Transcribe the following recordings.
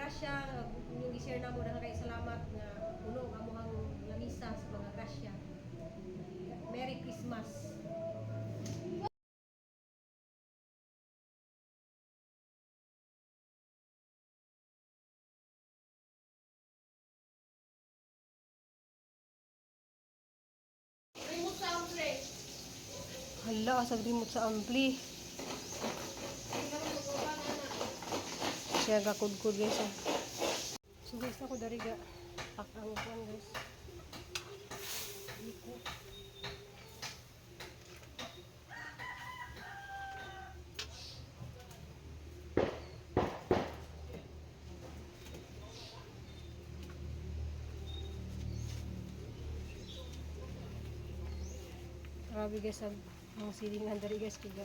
grasya yung i-share namo na kay salamat nga puno ang among lamisa sa mga grasya. Merry Christmas. Hala, asag remote sa ampli. Siya gakudkud guys. So guys, ako dari ga pak ang upuan guys. Iko. Grabe guys, ang silingan dari guys kaya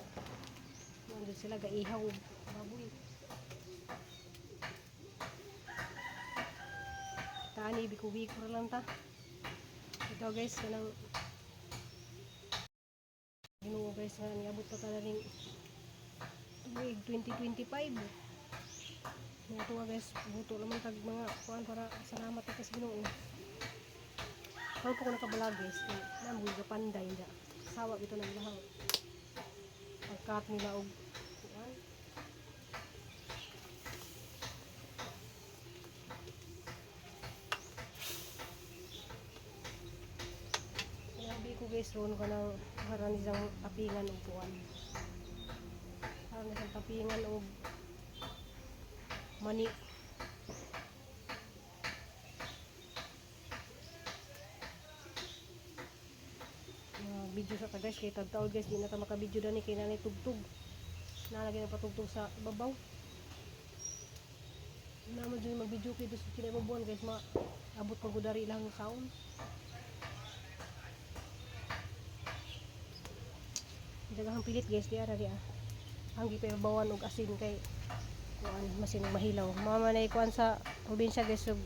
nandun sila gaihaw baboy. Tani biku-biku lang ta. Ito guys, kanang Ginoo guys, nga niabot pa tala ning 2025. Nga to guys, buto naman tag mga kuan para salamat ta sa Ginoo. Ako ko nakabalag guys, namoy gapanday nda. Sawa ito ng lahang. Pagkat nila og kuan. Sabi ko guys, ron ko ng haran isang tapingan og kuan. Haran isang tapingan og mani. Video sa guys, kay tagtaod guys, di na ta makabidyo dani kay nanay tugtog. Nalagay na patugtog sa babaw. Naman dyan mag-video kay dos kinay mabuan guys, abot pagudari lang ng sound. Dagahang pilit guys, di ara di ah. Hanggi pa bawan og asin kay kuan masin mahilaw. Mama na ikuan sa probinsya guys, og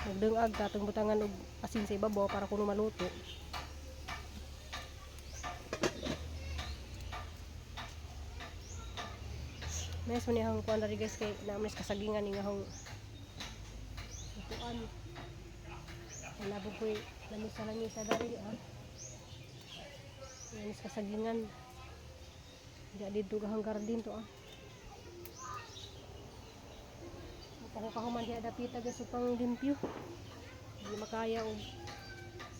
nagdungag tatong butangan og asin sa ibabaw para kuno maluto. Mes man yang kuan dari guys kay naman kasagingan ni nga hong kuan. Nalabo ko lamisa dari ah. Naman kasagingan. Dia dito gahang garden to ah. Ako kahuman dia dapita guys upang limpyo. Di makaya og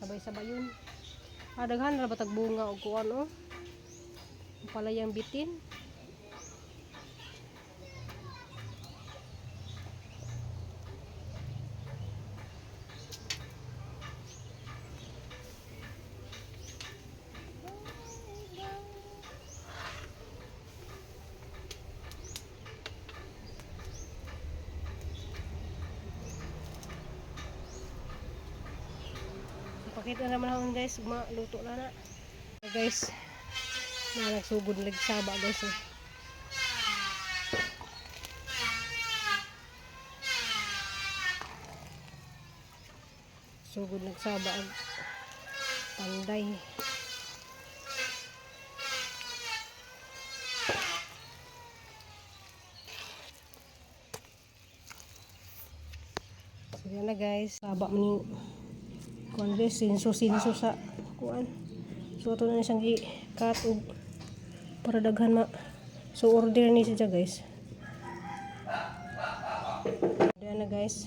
sabay-sabay yun. Daghan ra batag bunga og kuan oh. Palayang bitin. Pakita naman ako guys, luto na na. Guys, nagsugod lag saba guys eh. Sugod lag saba ang panday. So yan na guys, saba man kuan guys, sinso sa kuan. So ato na siyang i-cut og para daghan ma. So order ni siya guys. Diyan na guys.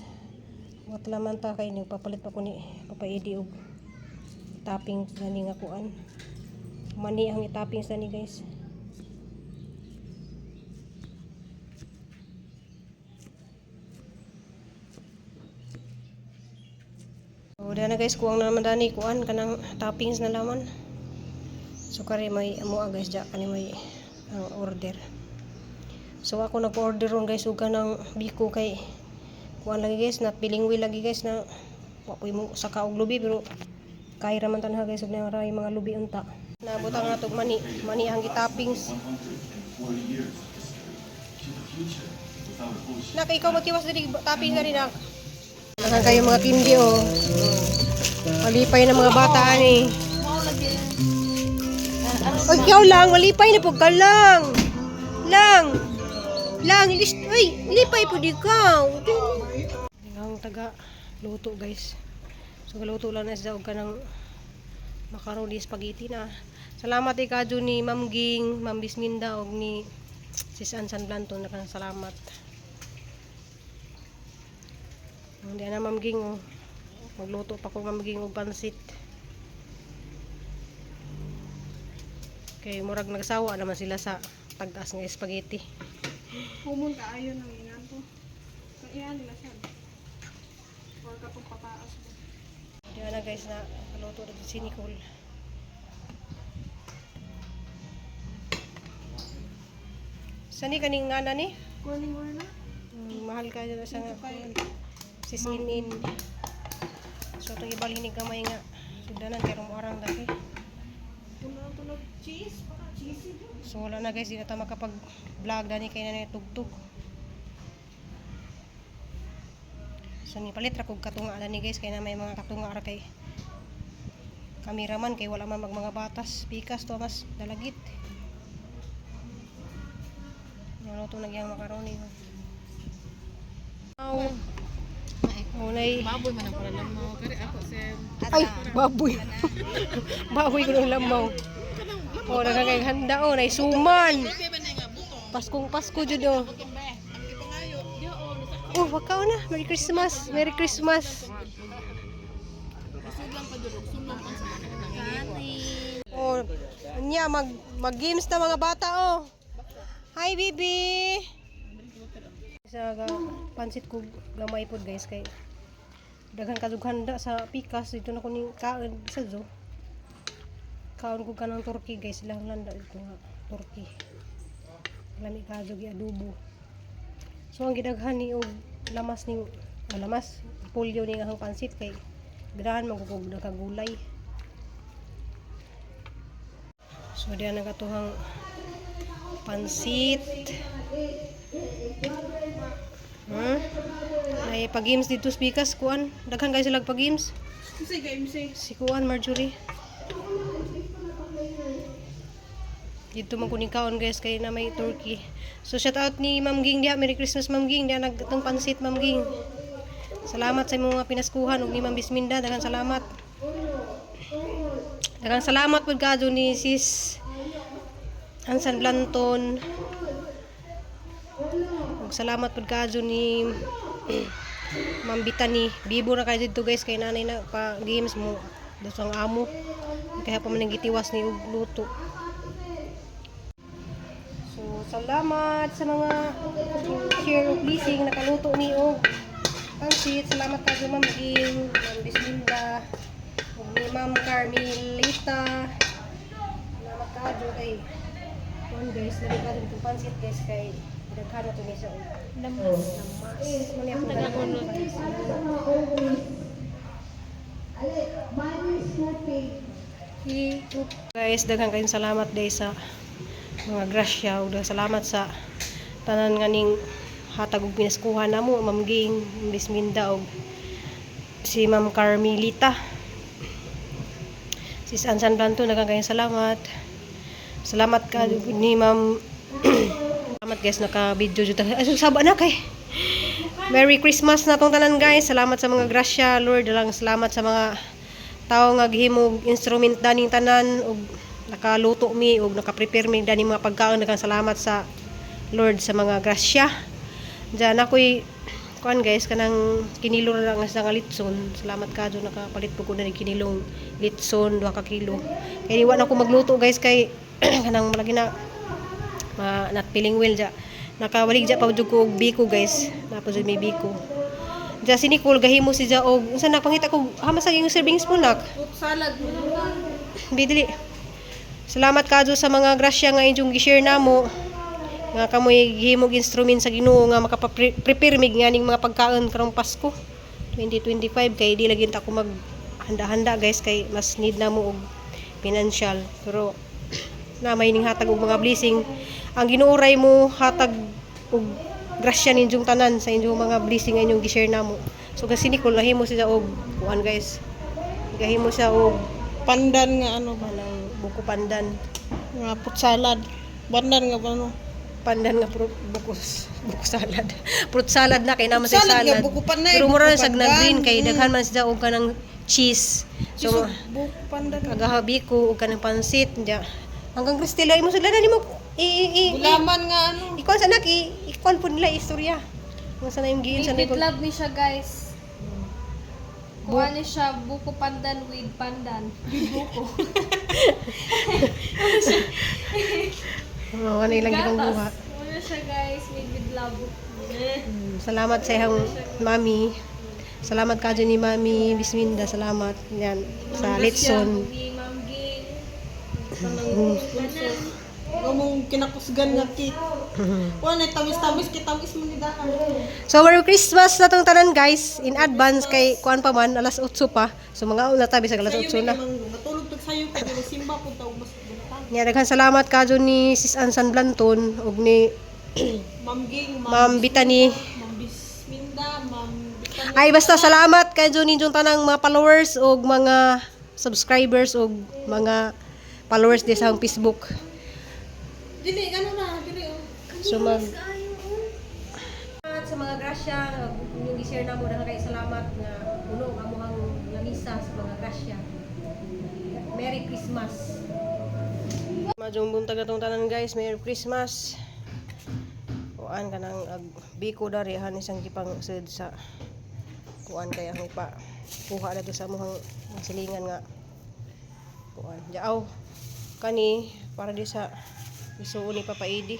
Wat laman ta kay nagpapalit pa ko ni papaidi og topping gani nga kuan. Mani ang i-topping sa ni guys. So na guys, kuwang na naman dani kuan kanang toppings na laman. So kare may amo guys ja kani may ang order. So ako nag-order ron guys ug kanang biko kay kuan lagi guys, not bilingwi lagi guys na wapoy mo saka og lubi pero kay ra man tanha guys ug naray mga lubi unta. Nabutang na tog mani ang gi-toppings. Nak ikaw magkiwas diri topping diri nak. Nakan kayo mga kindi oh. Malipay na mga bata ani. Ikaw lang, malipay na pug ka lang. Lang. Lang, list, ay, lipay po di ka. Ang taga luto guys. So luto lang na sa og kanang macaroni spaghetti na. Salamat ikadyo ni Ma'am Ging, Ma'am Bisminda og ni Sis Ansan Blanton na salamat. Hindi na Ma'am Ging oh. Magluto pa ko Ma'am Ging og pansit. Kay murag nagsawa naman sila sa pag-as ng spaghetti. Humon ka ayon ng ingan to. Kaya iyan nila siya. Or katong pataas. Diyan na guys na luto na si Nicole. Sani kaning ngana ni? Kuning mo na. Mahal ka dyan sa nga. Sis in. So ito ibalhin ni kamay nga. Sudanan kay rumorang dati. Tunog cheese, baka cheesy do. So wala na guys, di na tayo makapag-vlog dani kay na tugtog. So ni palit ra kog katunga dani guys kay na may mga katunga ra kay kameraman kay wala man mga batas, pikas to mas dalagit. Yung luto nagyang macaroni. Unay Baboy man ang pala mo. Kari ako sir. ay baboy. Baboy ko ng lamaw. Oh, nagagay handa oh, nay suman. Paskong Pasko jud oh. Oh, wakaw na. Merry Christmas. Merry Christmas. Oh, niya mag-games na mga bata oh. Hi, baby. Sa pansit ko gamay pod guys kay daghan kadughanda sa pikas dito na ko ning kaon sa zo. Kaon ko kanang turkey guys, lang landa dito nga turkey. Lami kadyo gi adobo. So ang gidaghan ni og lamas ning lamas polyo ning ang pansit kay ganahan magugog na kagulay. So diyan nagatuhang pansit. Ay pag-games dito speakers kuan. Daghan guys sila pag-games. Si kuan Marjorie. Dito man kuning kaon guys kay na may turkey. So shout out ni Ma'am Ging diha. Merry Christmas Ma'am Ging. Diha nagtong pansit Ma'am Ging. Salamat sa imong mga pinaskuhan ug ni Ma'am Bisminda. Daghan salamat. Daghan salamat pud kadto ni Sis Ansan Blanton. Ug salamat pud kadto ni Ma'am Bitani. Bibo na kayo dito guys kay nanay na pa games mo. Dosang amo. Kaya pa man gitiwas ni og luto. So salamat sa mga share og blessing nakaluto ni og pansit. Salamat kadto Ma'am Ging, Ma'am Bisminda, ug ni Ma'am Carmelita. Salamat kadto kay one guys, nalika din itong pansit guys kay daghan na ito ni sa lamas. Muna yung taga-unod. Guys, daghan kayong salamat guys sa mga grasya. Ug salamat sa tanan nga ning hatag og pinaskuhan namo, Ma'am Ging, Bisminda og si Ma'am Carmelita. Sis Ansan Blanton, daghan kayong salamat. Salamat ka ni Ma'am. Salamat guys naka-video jud. Ay saba na kay. Merry Christmas na tong tanan guys. Salamat sa mga grasya, Lord. Dalang salamat sa mga tao nga gihimog instrument daning tanan ug nakaluto mi ug naka-prepare mi daning mga pagkaon. Daghang salamat sa Lord sa mga grasya. Diyan ako'y kuan guys kanang kinilo na lang sa nga litson. Salamat kadto nakapalit po ko na kinilong litson 2 ka kilo. Kay di wa na ko magluto guys kay kanang malagi na not feeling well ja. Nakawalig ja pa jud ko og biko guys. Napos jud may biko. Ja si Nicole gahimo si ja og unsa na pangita ko hama sa yung serving spoon nak. Salad mo naman. Bidili. Salamat kadto sa mga grasya nga inyong gi-share namo. Nga kamoy gihimog instrument sa Ginoo nga makaprepare mig nga ning mga pagkaon karong Pasko 2025 kay di lagi ta ko maghanda-handa guys kay mas need namo og financial pero na may ning hatag og mga blessing ang Ginoo ray mo hatag og grasya ninyong tanan sa inyong mga blessing nga inyong gi-share namo. So kasi Nicole nahimo siya og kuan guys. Gahimo siya og Pandan nga ano ba? manang buko pandan. Nga put salad. Pandan nga ba no? pandan nga buko salad. Fruit salad na kay naman sa Salad nga, salad. buko panay, Pero buko mura na sag na pandan. green kay daghan man sila og kanang cheese. So Buko pandan. kagahabi ko og kanang pansit nya. Hanggang Cristela imo sila na nimo Gulaman nga ano. ikaw sa anak ikuan po nila istorya. Nga sana yung giin sa Bibit niko. love ni siya, guys. Kuha ni siya buko pandan with pandan. With buko. Oh, ano ilang gitong buha. Ano siya, guys, made with love. Salamat sa iyang mami. Salamat ka dyan ni Mami Bisminda. Salamat yan sa Litson. Ni Ma'am Ging. Gamong kinakusgan nga cake. Wala tamis-tamis kitamis mo ni dahan. So, Merry Christmas na tong tanan guys. In advance kay kuan pa man, alas 8 pa. So, mga una tabi sa alas 8 na. Matulog tag sayo kay simba pud ta ubas buntag. Nya daghan salamat ka dyan ni Sis Ansan Blanton ug ni Ma'am Ging, Ma'am Bitani. Ma'am Bisminda, Ma'am Bitani. Ay basta salamat kay dyan ni tanang mga followers ug mga subscribers ug mga followers di sa akong Facebook. Dili ano na, dili oh. So sa mga grasya yung i-share na mo na kay salamat nga puno ang among lamisa sa mga grasya. Merry Christmas. Majong buntag na tong tanan guys, Merry Christmas. Kuan kanang biko dari han isang gipang sud sa kuan kay ang ipa kuha na to sa among silingan nga kuan. Jaaw kani para di sa isuon ni Papa Edi.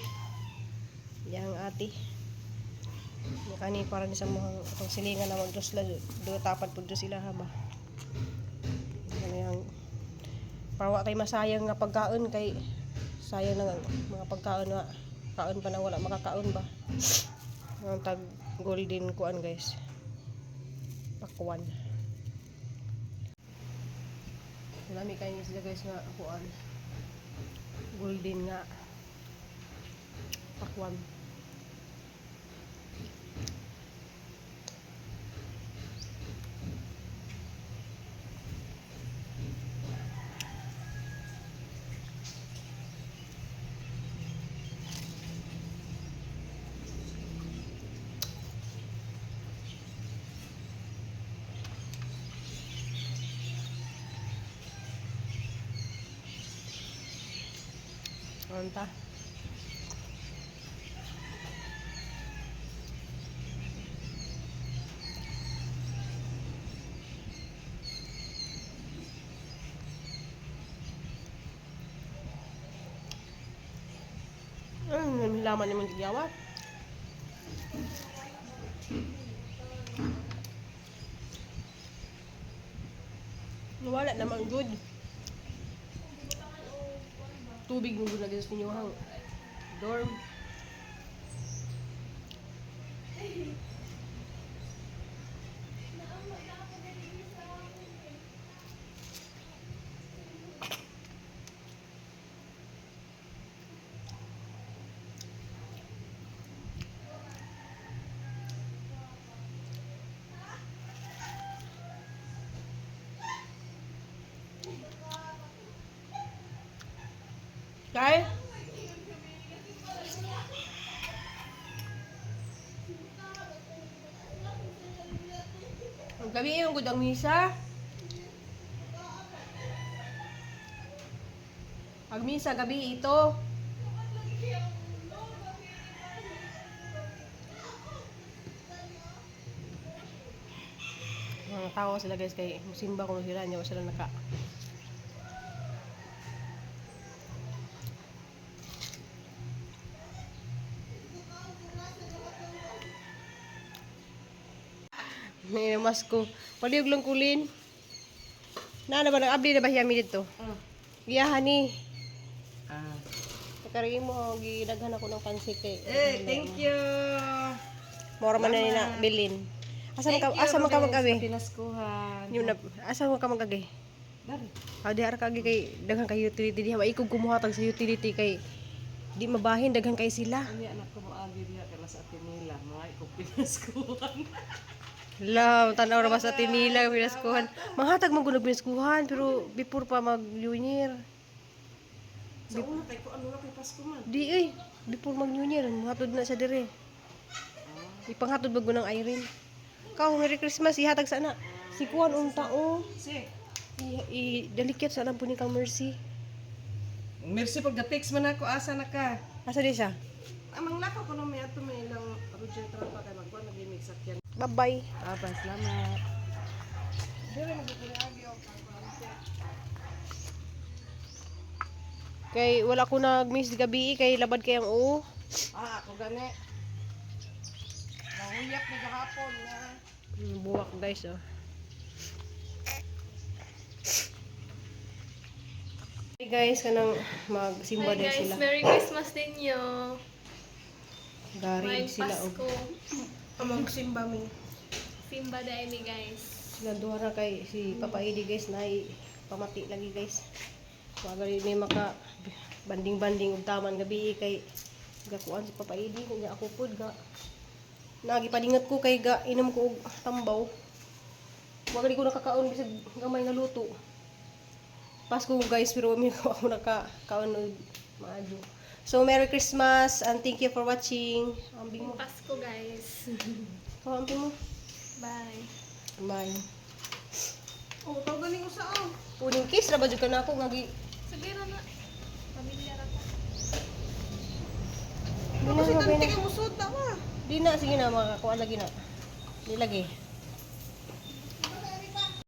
Yang ati. Kani para ni sa mga atong silingan na magdos la do tapat pud sila ha ba. Yang para tay masayang nga pagkaon kay sayang na mga pagkaon nga kaon pa na wala makakaon ba. Ang tag golden kuan guys. Pakwan. Nami kay sila guys nga kuan. Golden nga pakwan. Anta. Laman naman tigyawa. Wala naman good. Tubig mo na dito sa inyo hang dorm. Kay? Ang gabi yung gudang misa. Pag misa gabi ito. Mga tao sila guys kay musimba kung sila niya sila naka. May mas ko. Paliog lang kulin. Na ba nag-abli na ba hiyami dito? Giyahan ni. Pagkarigi mo, ginaghan ako ng pansit kay. Thank you. Mora man na nina bilin. Asa man ka mag-abi? Pinaskuhan. Yun na, asa man ka mag-abi? Dari. Di ara kagi kay daghan kay utility diha. Maikog kumuhatag sa utility kay di mabahin daghan kay sila. Ani anak ko mo agi diha kay sa Atenila, mga iko pinaskuhan. Love, tanaw ra ba sa tinila pinaskuhan. Manghatag man gud og pinaskuhan pero before pa mag-junior. Sa una kay ko ano na kay Pasko man. Di ay, before mag-New Year, hatod na sa dire. Ipanghatod bago ng Irene. Kau, Merry Christmas, ihatag sana. Si Kuan unta o. Si. Delicate sana po ni kang Mercy. Mercy pag text man ako asa na ka. Asa di siya? Amang lakaw ko no may ato may ilang Roger Trump kay magkuan nag-mix up yan. Bye-bye. Salamat. Dire mo gid agi og Kay wala ko nag-miss gabi kay labad kay ang o. ako gani. Nahuyap ni gahapon na. Buwak guys oh. Hey guys, kanang magsimba din sila. Merry Christmas din yo. Gari May sila og Pasko. Among simba mi. Simba dai mi guys. sila duha ra kay si Papa Edi guys na pamati lagi guys. Wala ni maka banding-banding og taman gabi kay gakuan si Papa Edi kanya ako pud ga nagipadingat ko kay ga inom ko og tambaw. Wala di ko nakakaon bisag gamay nga luto. Pasko guys pero mi ko ako nakakaon og maadyo. So Merry Christmas and thank you for watching. Ambing mo. Pasko guys. Oh, ambing mo. Bye. Bye. Oh, galing usa oh. Uning kiss ra ba jud kana ako ngagi. Sabihan na. Pamilya ra ko. Di na Kasi mabay na. tanti ka musud na wa. Di na sige na makakuha lagi na. Di lagi.